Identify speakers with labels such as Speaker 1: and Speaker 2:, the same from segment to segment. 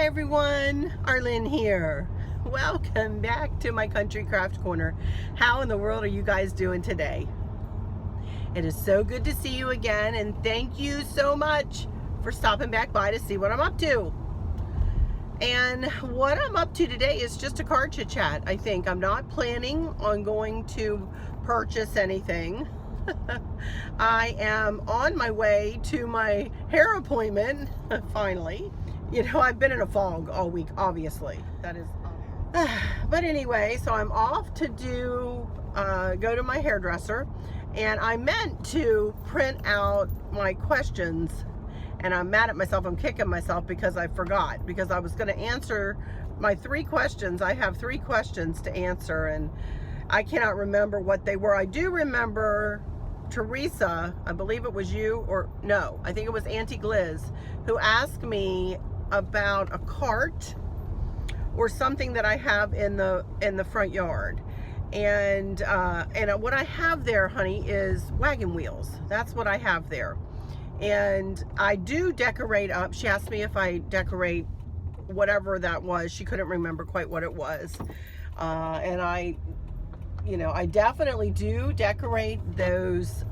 Speaker 1: Hi everyone, Arlene here. Welcome back to my Country Craft Corner. How in the world are you guys doing today? It is so good to see you again, and thank you so much for stopping back by to see what I'm up to. And what I'm up to today is just a car chit-chat. I think I'm not planning on going to purchase anything. I am on my way to my hair appointment, finally. You know, I've been in a fog all week, obviously. That is but anyway, so I'm off to go to my hairdresser, and I meant to print out my questions, and I'm mad at myself. I'm kicking myself because I forgot, because I was going to answer my 3 questions. I have 3 questions to answer, and I cannot remember what they were. I do remember Teresa, I believe it was you, or no, I think it was Auntie Gliz, who asked me about a cart or something that I have in the front yard. And what I have there, honey, is wagon wheels. That's what I have there. And I do decorate up. She asked me if I decorate whatever that was. She couldn't remember quite what it was. And I definitely do decorate those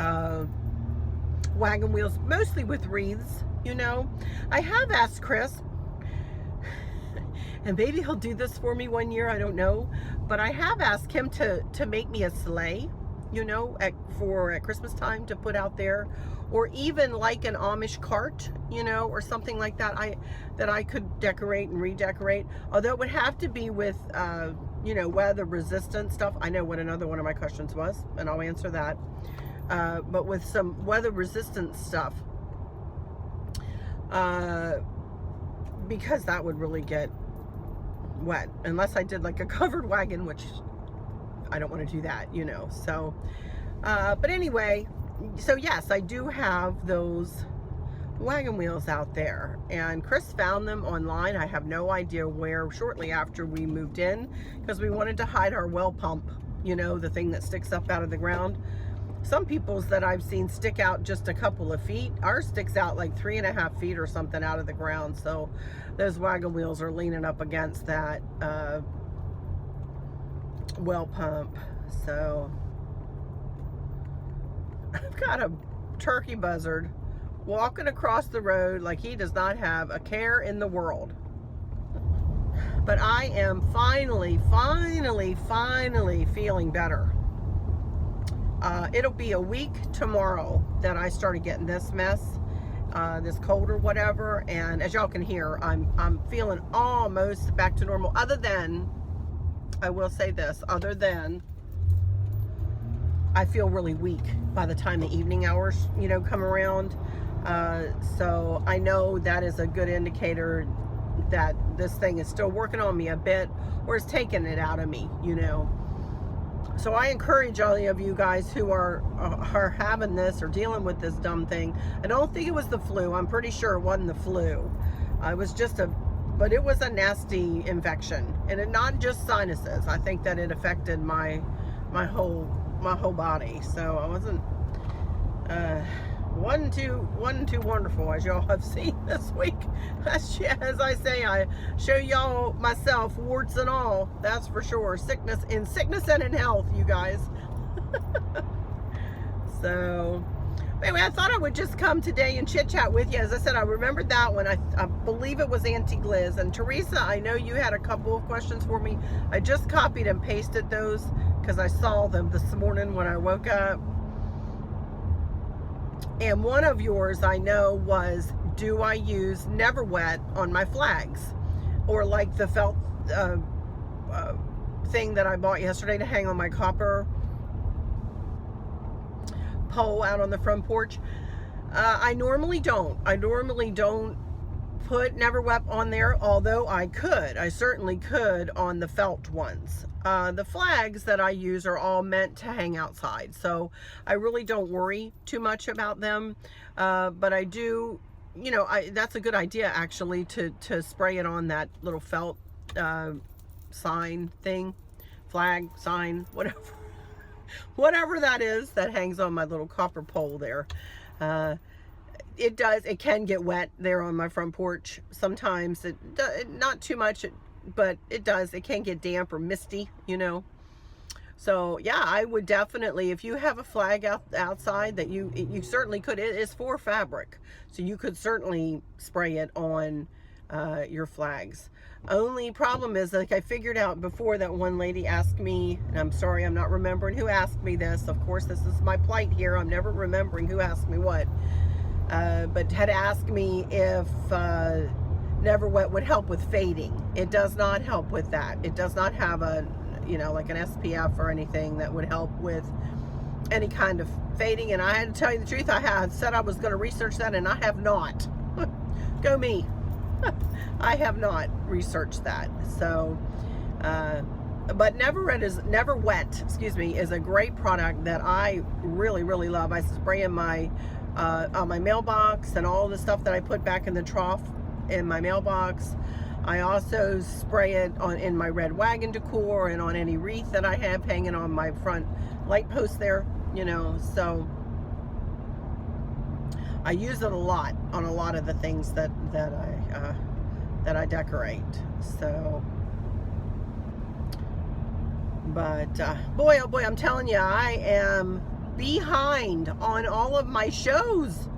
Speaker 1: wagon wheels, mostly with wreaths, you know. I have asked Chris, and maybe he'll do this for me one year, I don't know, but I have asked him to make me a sleigh, you know, at Christmas time to put out there, or even like an Amish cart, you know, or something like that, that I could decorate and redecorate, although it would have to be with you know, weather resistant stuff. I know what another one of my questions was, and I'll answer that. But with some weather resistant stuff, because that would really get wet, unless I did like a covered wagon, which I don't want to do that, you know. So, but anyway, so yes, I do have those wagon wheels out there, and Chris found them online. I have no idea where, shortly after we moved in, because we wanted to hide our well pump, you know, the thing that sticks up out of the ground. Some people's that I've seen stick out just a couple of feet. Ours sticks out like 3.5 feet or something out of the ground, so those wagon wheels are leaning up against that well pump. So I've got a turkey buzzard walking across the road like he does not have a care in the world. But I am finally feeling better. It'll be a week tomorrow that I started getting this mess, this cold or whatever, and as y'all can hear, I'm feeling almost back to normal, other than, I will say this, other than I feel really weak by the time the evening hours, you know, come around. So I know that is a good indicator that this thing is still working on me a bit, or is taking it out of me, you know. So I encourage all of you guys who are having this or dealing with this dumb thing. I don't think it was the flu. I'm pretty sure it wasn't the flu. It was just but it was a nasty infection, and it not just sinuses. I think that it affected my whole body. So I wasn't too wonderful, as y'all have seen this week. As I say, I show y'all myself, warts and all, that's for sure. Sickness and in health, you guys. So anyway, I thought I would just come today and chit chat with you. As I said, I remembered that one. I believe it was Auntie Gliz. And Teresa, I know you had a couple of questions for me. I just copied and pasted those because I saw them this morning when I woke up. And one of yours, I know, was, do I use Never Wet on my flags? Or like the felt thing that I bought yesterday to hang on my copper pole out on the front porch. I normally don't put Never Wet on there, although I certainly could on the felt ones. The flags that I use are all meant to hang outside, so I really don't worry too much about them. But I do, you know, that's a good idea actually, to spray it on that little felt sign thing, flag, sign, whatever that is that hangs on my little copper pole there. it does, it can get wet there on my front porch. Sometimes not too much, but it does. It can get damp or misty, you know. So yeah, I would definitely, if you have a flag outside that you certainly could, it is for fabric. So you could certainly spray it on your flags. Only problem is, like I figured out before, that one lady asked me, and I'm sorry, I'm not remembering who asked me this. Of course, this is my plight here. I'm never remembering who asked me what. But had asked me if Never Wet would help with fading. It does not help with that. It does not have a, you know, like an SPF or anything that would help with any kind of fading. And I had to tell you the truth, I had said I was going to research that, and I have not. Go me. I have not researched that. So, but Never Wet, excuse me, is a great product that I really, really love. I spray in my on my mailbox and all the stuff that I put back in the trough in my mailbox. I also spray it in my red wagon decor and on any wreath that I have hanging on my front light post there, you know. So I use it a lot on a lot of the things that I decorate. So, but boy, oh boy, I'm telling you, I am behind on all of my shows.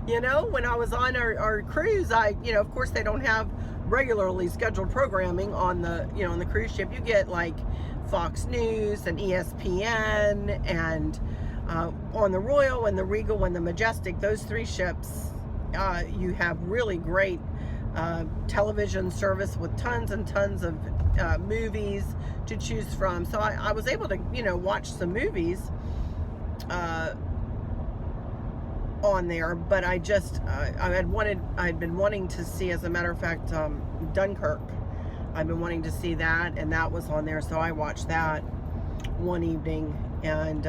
Speaker 1: You know, when I was on our cruise, you know, of course they don't have regularly scheduled programming on the, you know, on the cruise ship. You get like Fox News and ESPN, and on the Royal and the Regal and the Majestic, those three ships, you have really great television service with tons and tons of movies to choose from. So I was able to, you know, watch some movies on there, but I just I'd been wanting to see, as a matter of fact, Dunkirk. I've been wanting to see that, and that was on there, so I watched that one evening, and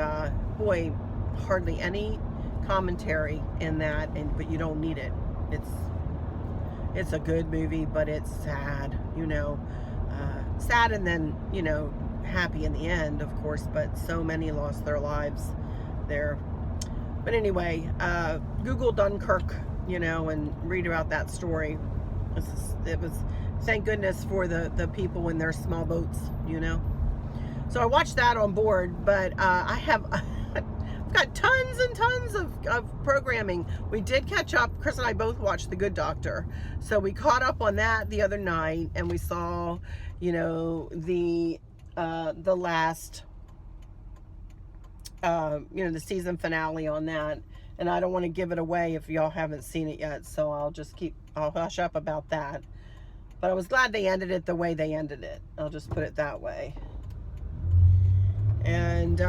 Speaker 1: boy, hardly any commentary in that, but you don't need it. It's a good movie, but it's sad, you know, sad, and then, you know, happy in the end, of course, but so many lost their lives there. But anyway, Google Dunkirk, you know, and read about that story. It was, thank goodness for the people in their small boats, you know. So I watched that on board, but I've got tons and tons of programming. We did catch up. Chris and I both watched The Good Doctor. So we caught up on that the other night, and we saw, you know, the last, you know, the season finale on that. And I don't want to give it away if y'all haven't seen it yet, so I'll hush up about that. But I was glad they ended it the way they ended it. I'll just put it that way. And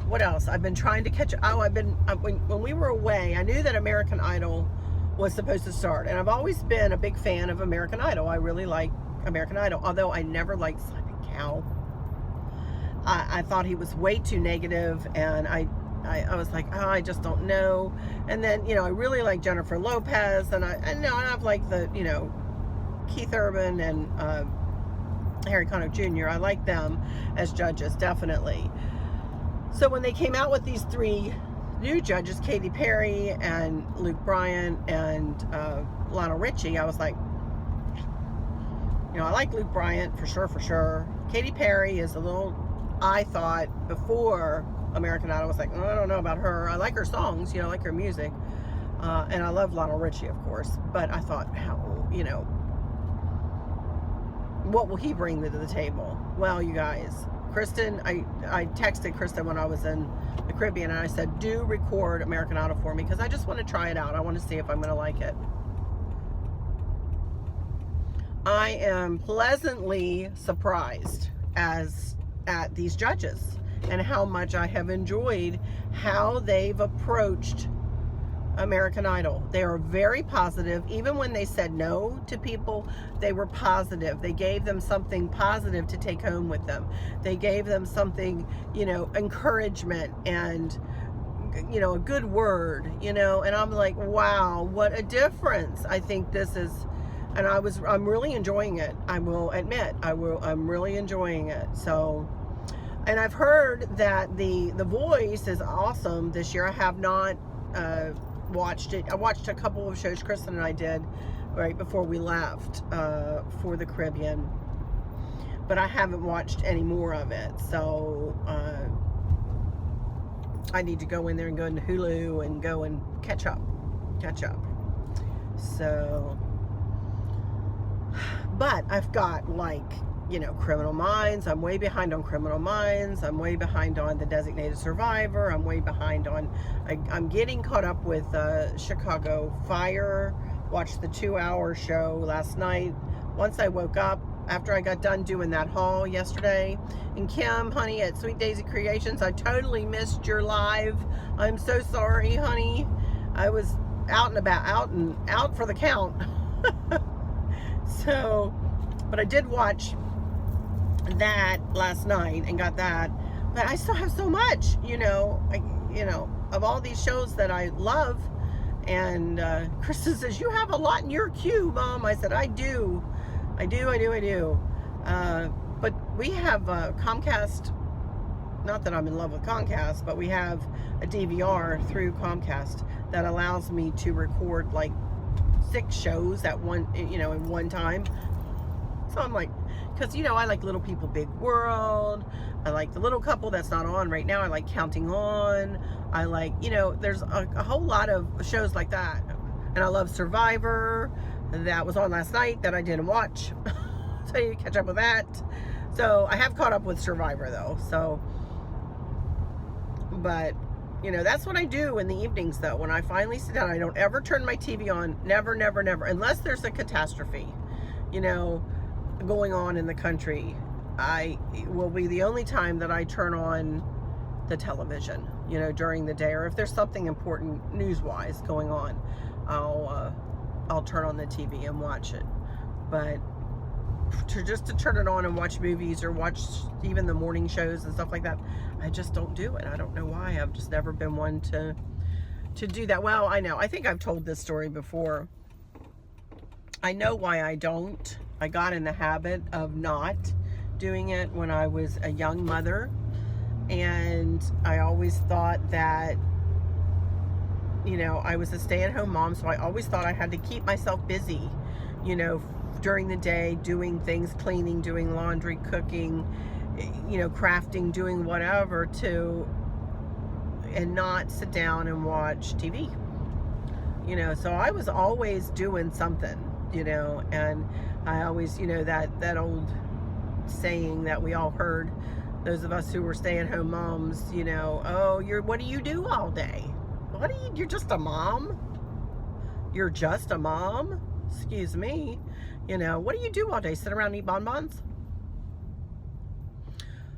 Speaker 1: what else? I've been trying to catch. When we were away, I knew that American Idol was supposed to start, and I've always been a big fan of American Idol. I really like American Idol, although I never liked Simon Cowell. I thought he was way too negative, and I was like, oh, I just don't know. And then, you know, I really like Jennifer Lopez, and I've liked the, you know, Keith Urban and Harry Connick Jr. I like them as judges, definitely. So when they came out with these three new judges, Katy Perry and Luke Bryan and Lionel Richie, I was like, you know, I like Luke Bryan for sure. Katy Perry is a little, I thought before American Idol, I was like, oh, I don't know about her. I like her songs, you know, I like her music. And I love Lionel Richie, of course. But I thought, how, you know, what will he bring to the table? Well, you guys, Kristen, I texted Kristen when I was in the Caribbean, and I said, do record American Idol for me, because I just want to try it out. I want to see if I'm going to like it. I am pleasantly surprised at these judges and how much I have enjoyed how they've approached American Idol. They are very positive. Even when they said no to people, they were positive. They gave them something positive to take home with them. They gave them something, you know, encouragement and, you know, a good word, you know, and I'm like, wow, what a difference. I think this is, and I'm really enjoying it. I will admit, I'm really enjoying it. So, and I've heard that the voice is awesome this year. I have not watched it. I watched a couple of shows Kristen and I did right before we left for the Caribbean, but I haven't watched any more of it. So I need to go in there and go into Hulu and go and catch up. So, but I've got, like, you know, Criminal Minds. I'm way behind on Criminal Minds. I'm way behind on The Designated Survivor. I'm way behind on, I'm getting caught up with Chicago Fire. Watched the 2-hour show last night. Once I woke up, after I got done doing that haul yesterday. And Kim, honey, at Sweet Daisy Creations, I totally missed your live. I'm so sorry, honey. I was out and about, out for the count. So, but I did watch that last night and got that. But I still have so much, you know, of all these shows that I love. And Kristen says, you have a lot in your queue, Mom. I said, I do. But we have Comcast, not that I'm in love with Comcast, but we have a DVR through Comcast that allows me to record like 6 shows at one, you know, in one time. So I'm like, because, you know, I like Little People Big World. I like The Little Couple that's not on right now. I like Counting On. I like, you know, there's a whole lot of shows like that. And I love Survivor. That was on last night that I didn't watch. So you catch up with that. So I have caught up with Survivor though. So, but, you know, that's what I do in the evenings though. When I finally sit down, I don't ever turn my TV on. Never, unless there's a catastrophe, you know, going on in the country. It will be the only time that I turn on the television, you know, during the day, or if there's something important news-wise going on, I'll turn on the TV and watch it. But just to turn it on and watch movies or watch even the morning shows and stuff like that, I just don't do it. I don't know why. I've just never been one to do that. Well, I know. I think I've told this story before. I know why I don't. I got in the habit of not doing it when I was a young mother, and I always thought that, you know, I was a stay-at-home mom, so I always thought I had to keep myself busy, you know, during the day, doing things, cleaning, doing laundry, cooking, you know, crafting, doing whatever, and not sit down and watch TV, you know. So I was always doing something, you know. And I always, you know, that old saying that we all heard, those of us who were stay-at-home moms, you know, oh, what do you do all day? You're just a mom? You're just a mom? Excuse me. You know, what do you do all day? Sit around and eat bonbons?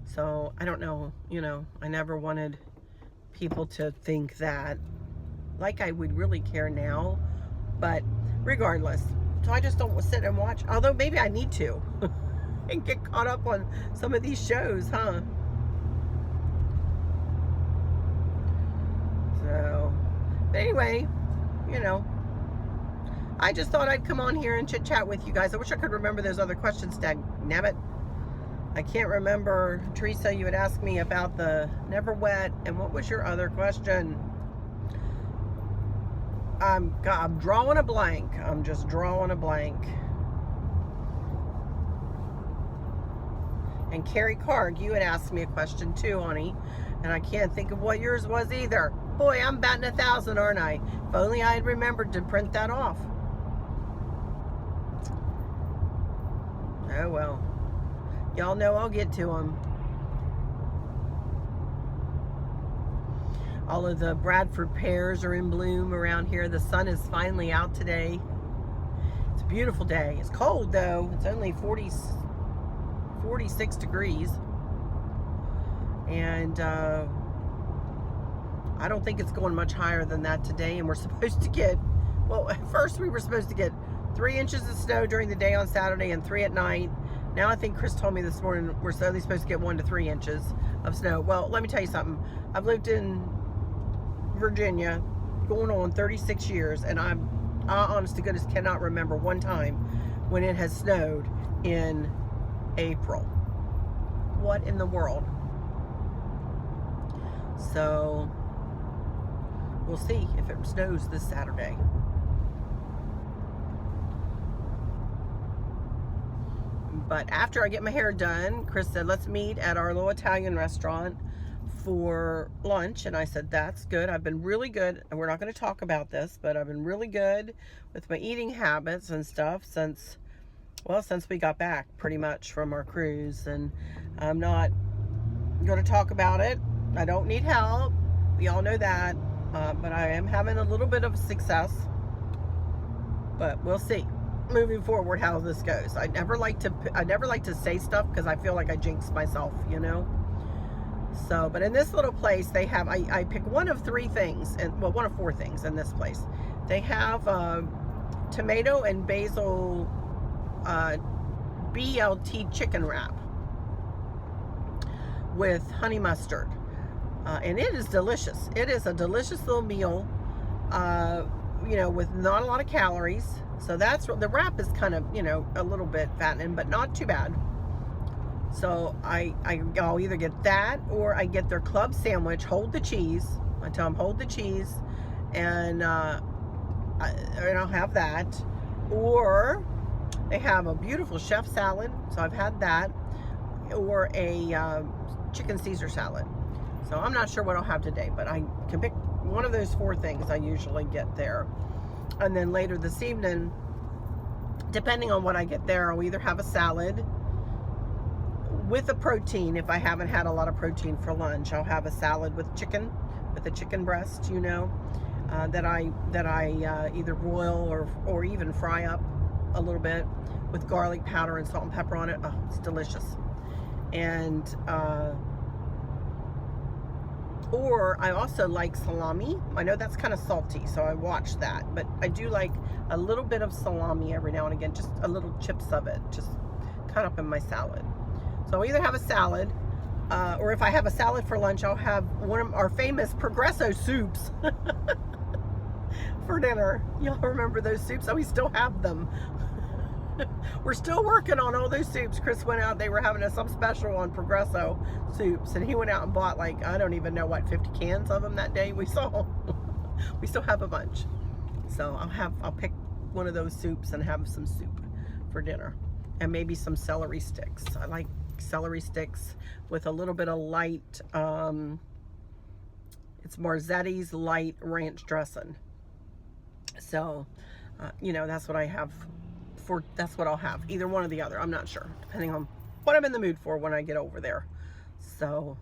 Speaker 1: So, I don't know, you know, I never wanted people to think that, like I would really care now, but regardless. So I just don't sit and watch, although maybe I need to, and get caught up on some of these shows, huh? So, but anyway, you know, I just thought I'd come on here and chit-chat with you guys. I wish I could remember those other questions, dagnabbit. I can't remember. Teresa, you had asked me about the Never Wet, and what was your other question? I'm drawing a blank. I'm just drawing a blank. And Carrie Carg, you had asked me a question too, honey, and I can't think of what yours was either. Boy, I'm batting 1,000, aren't I? If only I had remembered to print that off. Oh well. Y'all know I'll get to them. All of the Bradford pears are in bloom around here. The sun is finally out today. It's a beautiful day. It's cold though. It's only 46 degrees. And I don't think it's going much higher than that today. And we're supposed to get, well, at first we were supposed to get 3 inches of snow during the day on Saturday and 3 at night. Now I think Chris told me this morning we're only supposed to get 1 to 3 inches of snow. Well, let me tell you something. I've lived in Virginia going on 36 years, and I honest to goodness cannot remember one time when it has snowed in April. What in the world? So we'll see if it snows this Saturday. But after I get my hair done, Chris said, let's meet at our little Italian restaurant for lunch. And I said, that's good. I've been really good. And we're not going to talk about this, but I've been really good with my eating habits and stuff since we got back pretty much from our cruise. And I'm not going to talk about it. I don't need help. We all know that. But I am having a little bit of success. But we'll see moving forward how this goes. I never like to say stuff because I feel like I jinx myself, you know. So, but in this little place, they have, I pick one of three things, and well, one of four things in this place. They have tomato and basil BLT chicken wrap with honey mustard, and it is delicious. It is a delicious little meal, you know, with not a lot of calories. So that's the wrap is kind of, you know, a little bit fattening, but not too bad. So I'll either get that or I get their club sandwich, hold the cheese. I tell them hold the cheese, and I'll have that. Or they have a beautiful chef salad, so I've had that, or a chicken Caesar salad. So I'm not sure what I'll have today, but I can pick one of those four things I usually get there. And then later this evening, depending on what I get there, I'll either have a salad with a protein. If I haven't had a lot of protein for lunch, I'll have a salad with chicken, with a chicken breast, you know, that I either broil or even fry up a little bit with garlic powder and salt and pepper on it. Oh, it's delicious. And or I also like salami. I know that's kind of salty, so I watch that, but I do like a little bit of salami every now and again, just a little chips of it, just cut up in my salad. So I'll either have a salad, or if I have a salad for lunch, I'll have one of our famous Progresso soups for dinner. Y'all remember those soups? Oh, we still have them. We're still working on all those soups. Chris went out, they were having some special on Progresso soups, and he went out and bought, like, I don't even know what, 50 cans of them that day. We still have a bunch. So I'll pick one of those soups and have some soup for dinner, and maybe some celery sticks. I like celery sticks with a little bit of light, it's Marzetti's light ranch dressing. So, you know, that's what I have. That's what I'll have, either one or the other. I'm not sure, depending on what I'm in the mood for when I get over there. So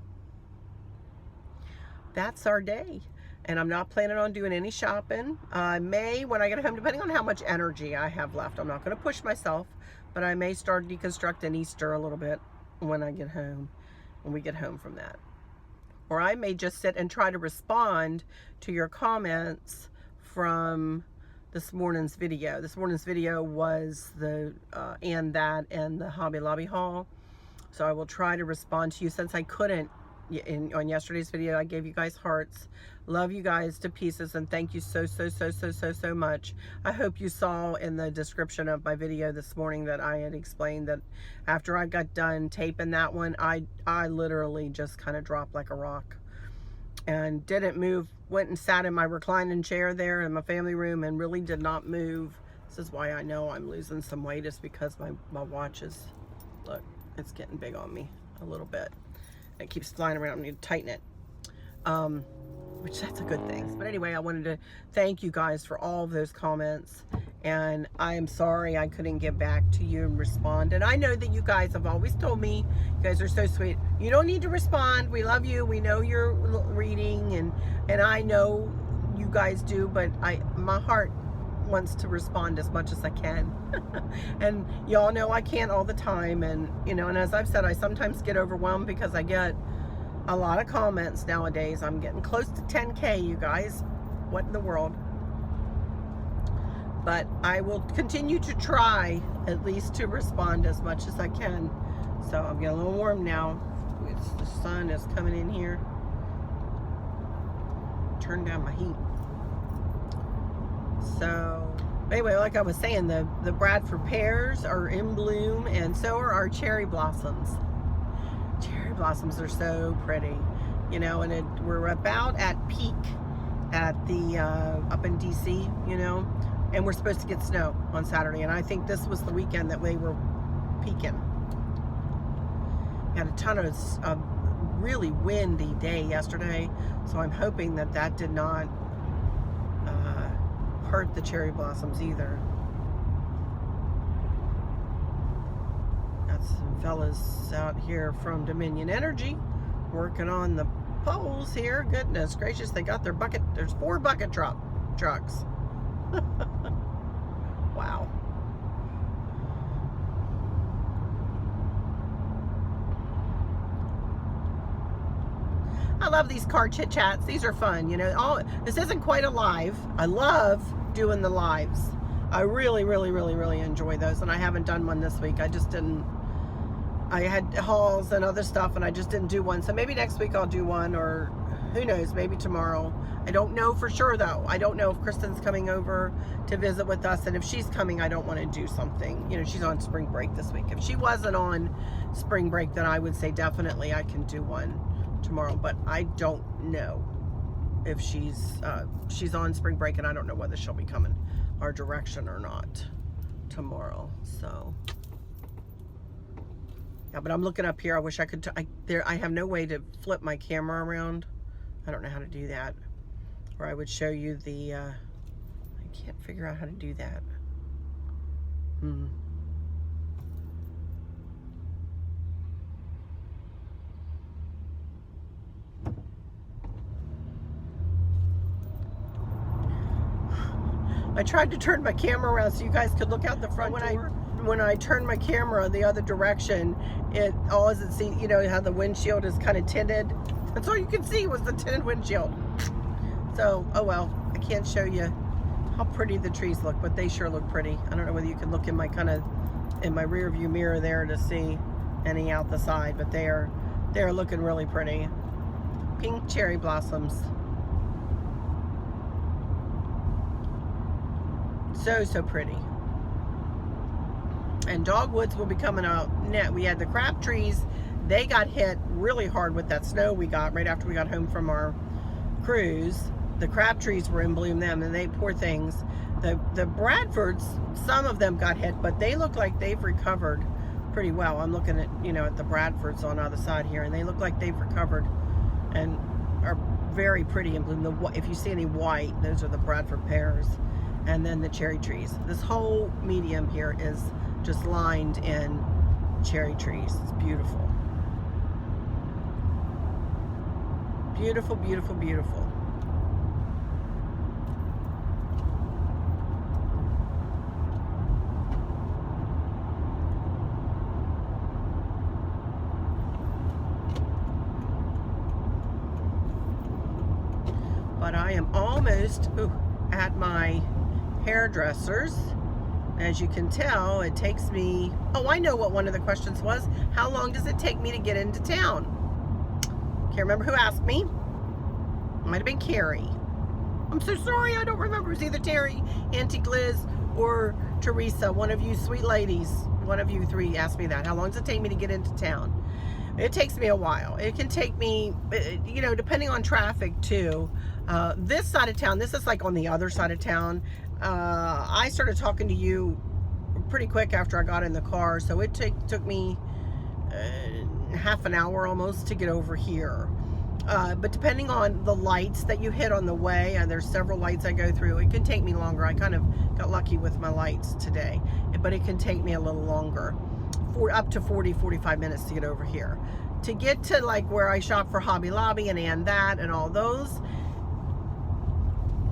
Speaker 1: that's our day, and I'm not planning on doing any shopping. I may, when I get home, depending on how much energy I have left. I'm not going to push myself, but I may start deconstructing Easter a little bit when I get home, when we get home from that. Or I may just sit and try to respond to your comments from this morning's video. This morning's video was the and the Hobby Lobby haul. So I will try to respond to you, since I couldn't on yesterday's video. I gave you guys hearts. Love you guys to pieces, and thank you so much. I hope you saw in the description of my video this morning that I had explained that after I got done taping that one, I literally just kind of dropped like a rock and didn't move. Went and sat in my reclining chair there in my family room and really did not move. This is why I know I'm losing some weight, is because my watch is, look, it's getting big on me a little bit. It keeps flying around. I need to tighten it, which that's a good thing. But anyway, I wanted to thank you guys for all of those comments, and I am sorry I couldn't get back to you and respond. And I know that you guys have always told me, you guys are so sweet, you don't need to respond, we love you, we know you're reading, and I know you guys do, but my heart wants to respond as much as I can. And y'all know I can't all the time, and you know, and as I've said, I sometimes get overwhelmed because I get a lot of comments nowadays. I'm getting close to 10K, you guys. What in the world? But I will continue to try at least to respond as much as I can. So I'm getting a little warm now. The sun is coming in here. Turn down my heat. So anyway, like I was saying, the Bradford pears are in bloom, and so are our cherry blossoms. Cherry blossoms are so pretty, you know, and we're about at peak at the up in DC, you know, and we're supposed to get snow on Saturday, and I think this was the weekend that we were peaking. We had a ton of really windy day yesterday, so I'm hoping that that did not hurt the cherry blossoms either. Got some fellas out here from Dominion Energy working on the poles here. Goodness gracious, they got their bucket. There's 4 bucket trucks. Wow. I love these car chit-chats. These are fun, you know. This isn't quite a live. I love doing the lives. I really, really, really, really enjoy those, and I haven't done one this week. I just didn't. I had hauls and other stuff, and I just didn't do one. So maybe next week I'll do one, or who knows, maybe tomorrow. I don't know for sure, though. I don't know if Kristen's coming over to visit with us, and if she's coming, I don't want to do something. You know, she's on spring break this week. If she wasn't on spring break, then I would say definitely I can do one tomorrow, but I don't know if she's on spring break, and I don't know whether she'll be coming our direction or not tomorrow. So yeah, but I'm looking up here. I wish I could. I have no way to flip my camera around. I don't know how to do that. Or I would show you the. I can't figure out how to do that. I tried to turn my camera around so you guys could look out the front door. When I turned my camera the other direction, all it see, you know, how the windshield is kind of tinted. That's all you can see was the tinted windshield. So, oh well, I can't show you how pretty the trees look, but they sure look pretty. I don't know whether you can look in my in my rear view mirror there to see any out the side, but they're looking really pretty. Pink cherry blossoms. So pretty. And dogwoods will be coming out net. We had the crab trees. They got hit really hard with that snow we got right after we got home from our cruise. The crab trees were in bloom then, and they, poor things. The Bradfords, some of them got hit, but they look like they've recovered pretty well. I'm looking at, you know, at the Bradfords on the other side here, and they look like they've recovered and are very pretty in bloom. If you see any white, those are the Bradford pears. And then the cherry trees. This whole medium here is just lined in cherry trees. It's beautiful. Beautiful, beautiful, beautiful. But I am almost at my hairdressers. As you can tell, it takes me, oh, I know what one of the questions was. How long does it take me to get into town? Can't remember who asked me. It might have been Carrie. I'm so sorry, I don't remember. It was either Terry, Auntie Gliz, or Teresa. One of you sweet ladies, one of you 3 asked me that. How long does it take me to get into town? It takes me a while. It can take me, you know, depending on traffic too. This side of town, this is like on the other side of town. I started talking to you pretty quick after I got in the car, so it took me half an hour almost to get over here. But depending on the lights that you hit on the way, and there's several lights I go through, it can take me longer. I kind of got lucky with my lights today, but it can take me a little longer, up to 40-45 minutes to get over here. To get to like where I shop for Hobby Lobby and that and all those,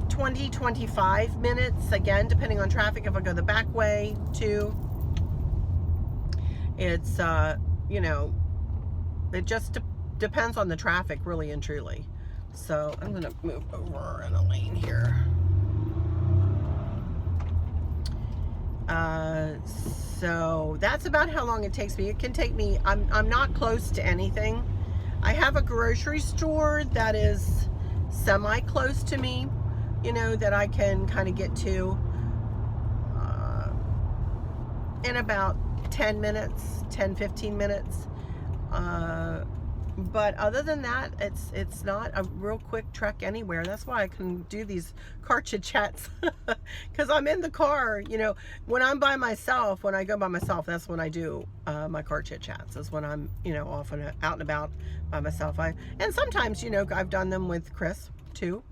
Speaker 1: 20-25 minutes, again, depending on traffic. If I go the back way too, it's, you know, it just depends on the traffic, really and truly. So I'm gonna move over in a lane here. So that's about how long it takes me. It can take me, I'm not close to anything. I have a grocery store that is semi-close to me, you know, that I can kind of get to in about 10 minutes, 10-15 minutes. But other than that, it's not a real quick trek anywhere. That's why I can do these car chit-chats, because I'm in the car. You know, when I'm by myself, when I go by myself, that's when I do my car chit-chats, is when I'm, you know, off and out and about by myself. And sometimes, you know, I've done them with Chris too,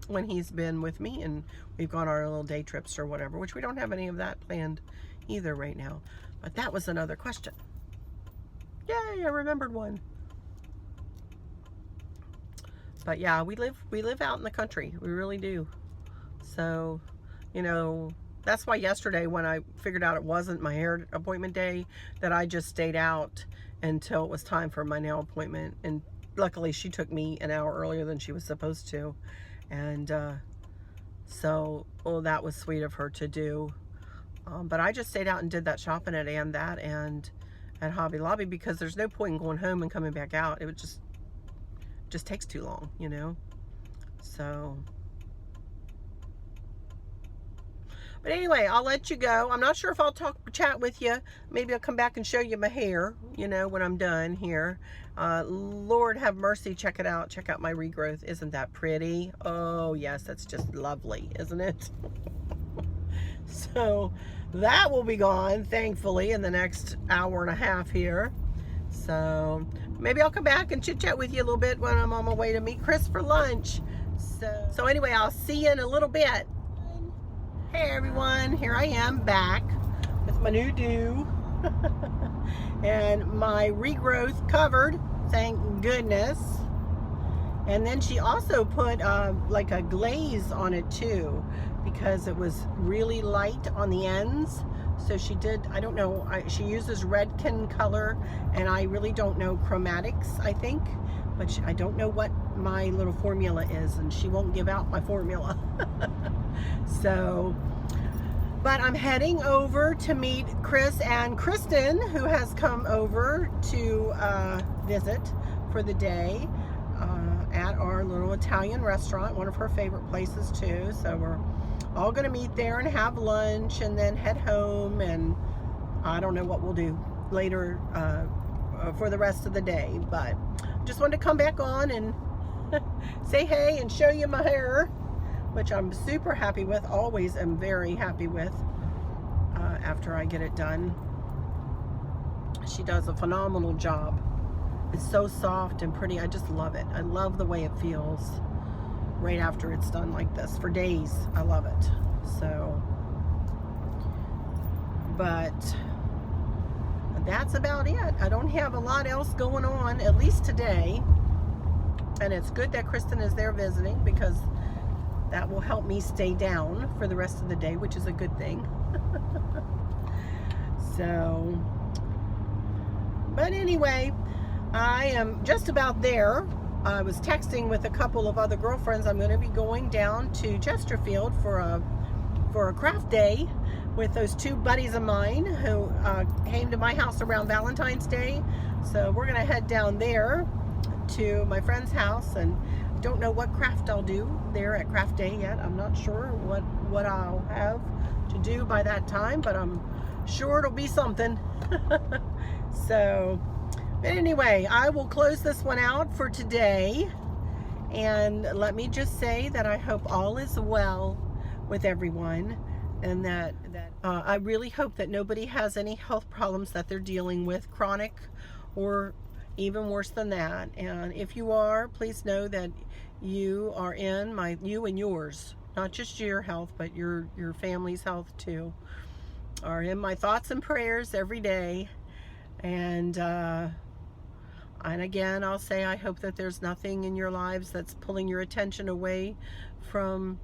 Speaker 1: when he's been with me, and we've gone our little day trips or whatever, which we don't have any of that planned either right now. But that was another question. Yay, I remembered one. But yeah, we live out in the country. We really do. So, you know, that's why yesterday when I figured out it wasn't my hair appointment day, that I just stayed out until it was time for my nail appointment. And luckily she took me an hour earlier than she was supposed to. And so, well, that was sweet of her to do. But I just stayed out and did that shopping at and at Hobby Lobby, because there's no point in going home and coming back out. It would just takes too long, you know. So, but anyway, I'll let you go. I'm not sure if I'll chat with you. Maybe I'll come back and show you my hair, you know, when I'm done here. Lord have mercy, check it out. Check out my regrowth. Isn't that pretty? Oh yes, that's just lovely, isn't it? So that will be gone, thankfully, in the next hour and a half here. So maybe I'll come back and chit chat with you a little bit when I'm on my way to meet Chris for lunch. So anyway, I'll see you in a little bit. Hey everyone, here I am back with my new do and my regrowth covered, thank goodness. And then she also put like a glaze on it too, because it was really light on the ends. So she did, I don't know, she uses Redken color, and I really don't know chromatics, I think. But I don't know what my little formula is, and she won't give out my formula. So, but I'm heading over to meet Chris and Kristen, who has come over to visit for the day at our little Italian restaurant, one of her favorite places too. So we're all gonna meet there and have lunch and then head home, and I don't know what we'll do later for the rest of the day, but just wanted to come back on and say hey and show you my hair, which I'm super happy with, always am very happy with after I get it done. She does a phenomenal job. It's so soft and pretty. I just love it. I love the way it feels right after it's done like this for days. I love it. So, but that's about it. I don't have a lot else going on, at least today. And it's good that Kristen is there visiting, because that will help me stay down for the rest of the day, which is a good thing. So, but anyway, I am just about there. I was texting with a couple of other girlfriends. I'm going to be going down to Chesterfield for a craft day with those two buddies of mine who came to my house around Valentine's Day. So we're going to head down there to my friend's house, and don't know what craft I'll do there at craft day yet. I'm not sure what I'll have to do by that time, but I'm sure it'll be something. So, but anyway, I will close this one out for today, and let me just say that I hope all is well with everyone, and that I really hope that nobody has any health problems that they're dealing with, chronic or even worse than that. And if you are, please know that you are in you and yours, not just your health, but your family's health too, are in my thoughts and prayers every day. And again, I'll say I hope that there's nothing in your lives that's pulling your attention away from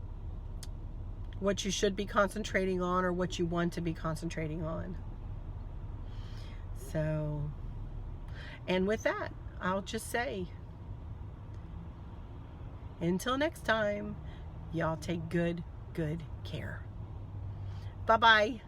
Speaker 1: what you should be concentrating on, or what you want to be concentrating on. So, and with that, I'll just say, until next time, y'all take good care. Bye-bye.